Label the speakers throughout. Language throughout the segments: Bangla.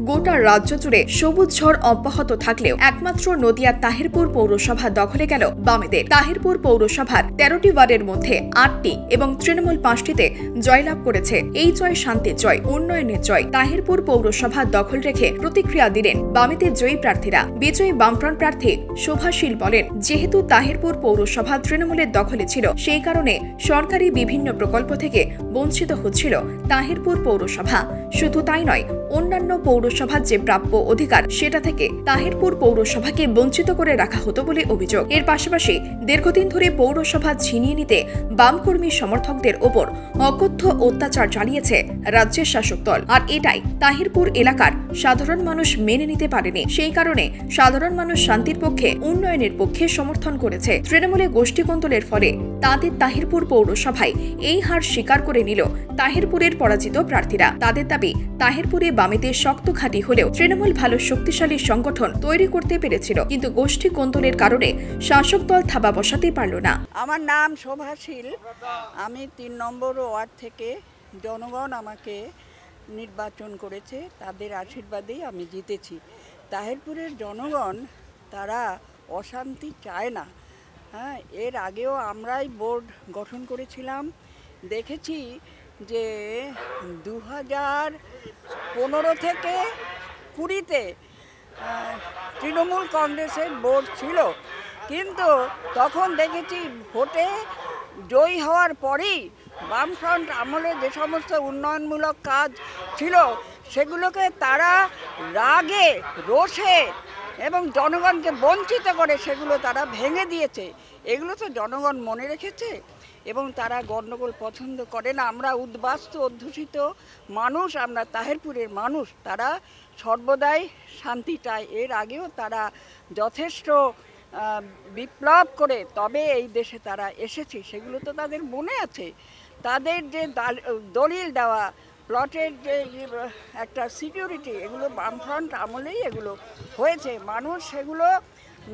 Speaker 1: গোটা রাজ্য জুড়ে সবুজ ঝড় অব্যাহত থাকলেও একমাত্র নদিয়ার তাহিরপুর পৌরসভা দখলে গেল বামেদের। তাহিরপুর পৌরসভার 13টি ওয়ার্ডের মধ্যে 8টি এবং তৃণমূল 5টিতে জয়লাভ করেছে। এই জয় শান্তির জয়, উন্নয়নের জয়। তাহিরপুর পৌরসভা দখল রেখে প্রতিক্রিয়া দিলেন বামেদের জয়ী প্রার্থীরা। বিজয়ী বামফ্রন্ট প্রার্থী শোভাশীল বলেন, যেহেতু তাহিরপুর পৌরসভা তৃণমূলের দখলে ছিল, সেই কারণে সরকারি বিভিন্ন প্রকল্প থেকে বঞ্চিত হচ্ছিল তাহিরপুর পৌরসভা। শুধু তাই নয়, অন্যান্য পৌরসভার যে প্রাপ্য অধিকার সেটা থেকে তাহিরপুর পৌরসভাকে বঞ্চিত করে রাখা হতো বলে অভিযোগ। এর পাশাপাশি দীর্ঘদিন ধরে পৌরসভা ছিনিয়ে নিতে বামকর্মী সমর্থকদের ওপর অকথ্য অত্যাচার চালিয়েছে রাজ্যের শাসক দল। আর এটাই তাহিরপুর এলাকার সাধারণ মানুষ মেনে নিতে পারেনি। সেই কারণে সাধারণ মানুষ শান্তির পক্ষে, উন্নয়নের পক্ষে সমর্থন করেছে। তৃণমূলে গোষ্ঠীকন্দলের ফলে তাদের তাহিরপুর পৌরসভায় এই হার স্বীকার করে নিল তাহিরপুরের পরাজিত প্রার্থীরা। তাদের দাবি, তাহিরপুরে বামেদের শক্ত ঘাঁটি হলেও তৃণমূল ভালো শক্তিশালী সংগঠন তৈরি করতে পেরেছিল, কিন্তু গোষ্ঠী কোন্দলের কারণে শাসক দল থাবা বসাতে পারল না।
Speaker 2: আমার নাম শোভাশীল। আমি 3 নম্বর ওয়ার্ড থেকে জনগণ আমাকে নির্বাচন করেছে, তাদের আশীর্বাদেই আমি জিতেছি। তাহিরপুরের জনগণ তারা অশান্তি চায় না। হ্যাঁ, এর আগেও আমরাই বোর্ড গঠন করেছিলাম। দেখেছি যে 2015 থেকে 20তে তৃণমূল কংগ্রেসের বোর্ড ছিল, কিন্তু তখন দেখেছি ভোটে জয়ী হওয়ার পরেই বামফ্রন্ট আমলে যে সমস্ত উন্নয়নমূলক কাজ ছিল সেগুলোকে তারা রাগে, রোষে এবং জনগণকে বঞ্চিত করে সেগুলো তারা ভেঙে দিয়েছে। এগুলো তো জনগণ মনে রেখেছে এবং তারা গণ্ডগোল পছন্দ করে না। আমরা উদ্বাস্তু অধ্যুষিত মানুষ, আমরা তাহিরপুরের মানুষ, তারা সর্বদাই শান্তি চায়। এর আগেও তারা যথেষ্ট বিপ্লব করে তবে এই দেশে তারা এসেছে, সেগুলো তো তাদের মনে আছে। তাদের যে দলিল দেওয়া, প্লটের যে একটা সিকিউরিটি, এগুলো বামফ্রন্ট আমলেই এগুলো হয়েছে। মানুষ সেগুলো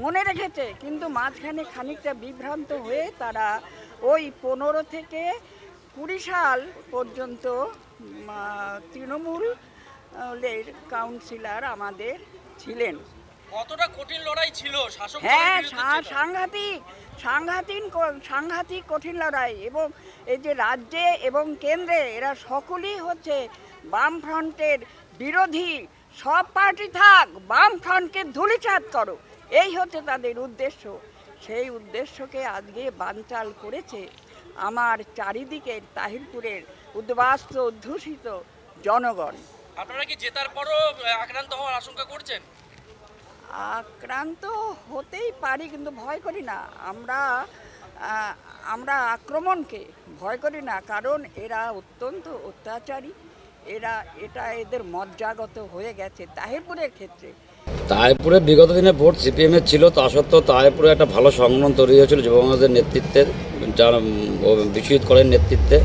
Speaker 2: মনে রেখেছে, কিন্তু মাঝখানে খানিকটা বিভ্রান্ত হয়ে তারা ওই 15 থেকে 20 সাল পর্যন্ত তৃণমূলের কাউন্সিলর আমাদের ছিলেন।
Speaker 3: কতটা কঠিন লড়াই ছিল শাসক দলের?
Speaker 2: হ্যাঁ, সাংঘাতিক কঠিন লড়াই। এবং এই যে রাজ্যে এবং কেন্দ্রে এরা সকলেই হচ্ছে বামফ্রন্টের বিরোধী। সব পার্টি থাক, বামফ্রন্টকে ধূলিসাৎ করো, এই হচ্ছে তাদের উদ্দেশ্য। সেই উদ্দেশ্যকে আজকে বানচাল করেছে আমার চারিদিকের তাহিরপুরের উদ্বাস্তু অধ্যুষিত জনগণ।
Speaker 3: আপনারা কি জেতার পরও আক্রান্ত হওয়ার আশঙ্কা করছেন?
Speaker 2: আক্রান্ত হতেই পারি, কিন্তু ভয় করি না। আমরা আক্রমণকে ভয় করি না, কারণ এরা অত্যন্ত অত্যাচারী। এটা এদের মজ্জাগত হয়ে গেছে তাহিরপুরের ক্ষেত্রে।
Speaker 4: তাহিরপুরে বিগত দিনে ভোট সিপিএমের ছিল, তা সত্ত্বেও তাহিরপুরে একটা ভালো সংগঠন তৈরি হয়েছিল যুবকদের নেতৃত্বে, যারা বিশ্বজিৎ করের নেতৃত্বে।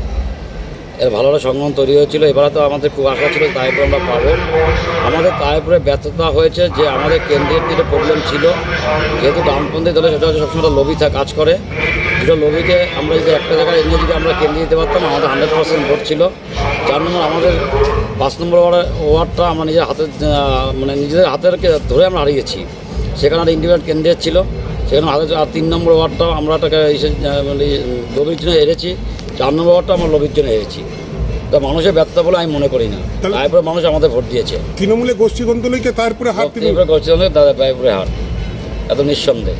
Speaker 4: এর ভালো ভালো সংগঠন তৈরি হয়েছিল। এবারে তো আমাদের খুব আশা ছিল তাহিরপুর আমরা পাবো। আমাদের তাহিরপুরে ব্যর্থতা হয়েছে যে আমাদের কেন্দ্রের দিকে প্রবলেম ছিল, যেহেতু বামপন্থী দলে সেটা হচ্ছে সবসময় লবিটা কাজ করে। দুটো লবিকে আমরা যদি একটা জায়গায় এনে যদি আমরা কেন্দ্রে দিতে পারতাম, আমাদের 100% ভোট ছিল। 4 নম্বর আমাদের 5 নম্বর ওয়ার্ডটা আমরা নিজের হাতে, মানে নিজেদের হাতের ধরে আমরা হারিয়েছি। সেখানে একটা ইন্ডিপেন্ডেন্ট ক্যান্ডিডেট ছিল, সেখানে হাতে। আর 3 নম্বর ওয়ার্ডটাও আমরা লবির জন্য হেরেছি। 4 নম্বর ওয়ার্ডটা আমরা লবির জন্য হেরেছি। তা মানুষের ব্যর্থতা বলে আমি মনে করি না। তারপরে মানুষ আমাদের ভোট দিয়েছে।
Speaker 5: তৃণমূলের গোষ্ঠীকন্দলকে তারপরে হার,
Speaker 4: গোষ্ঠীকন্দল তারপরে হার, এত নিঃসন্দেহে।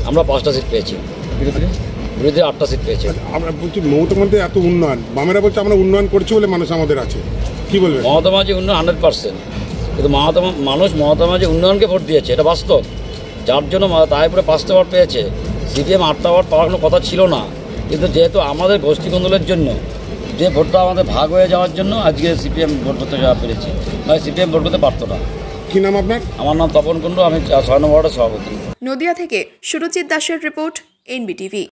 Speaker 4: আমরা 5টা সিট পেয়েছি, বিরোধী 8টা সিট পেয়েছি।
Speaker 5: আমরা বলছি মমতা বন্দ্যোপাধ্যায় এত উন্নয়ন, বামেরা বলছে আমরা উন্নয়ন করছি বলে মানুষ আমাদের আছে, কি বলবেন?
Speaker 4: মমতা মাঝি উন্নয়ন 100%, কিন্তু মানুষ মমতা মাঝি উন্নয়নকে ভোট দিয়েছে, এটা বাস্তব। যার জন্য তাহিরপুরে 5টা ওয়ার্ড পেয়েছে। সিপিএম 8টা ওয়ার্ড পাওয়ার কোনো কথা ছিল না, কিন্তু যেহেতু আমাদের গোষ্ঠীকন্দলের জন্য যে ভোটটা আমাদের ভাগ হয়ে যাওয়ার জন্য আজকে সিপিএম ভোট করতে যাওয়া পেরেছি, নয় সিপিএম ভোট করতে পারতো না।
Speaker 5: কি নাম আপনার?
Speaker 4: আমার নাম তপন কুণ্ডু, আমি 6 নম্বর ওয়ার্ডের সভাপতি।
Speaker 1: নদিয়া থেকে সুরজিৎ দাসের রিপোর্ট, এনবিটিভি।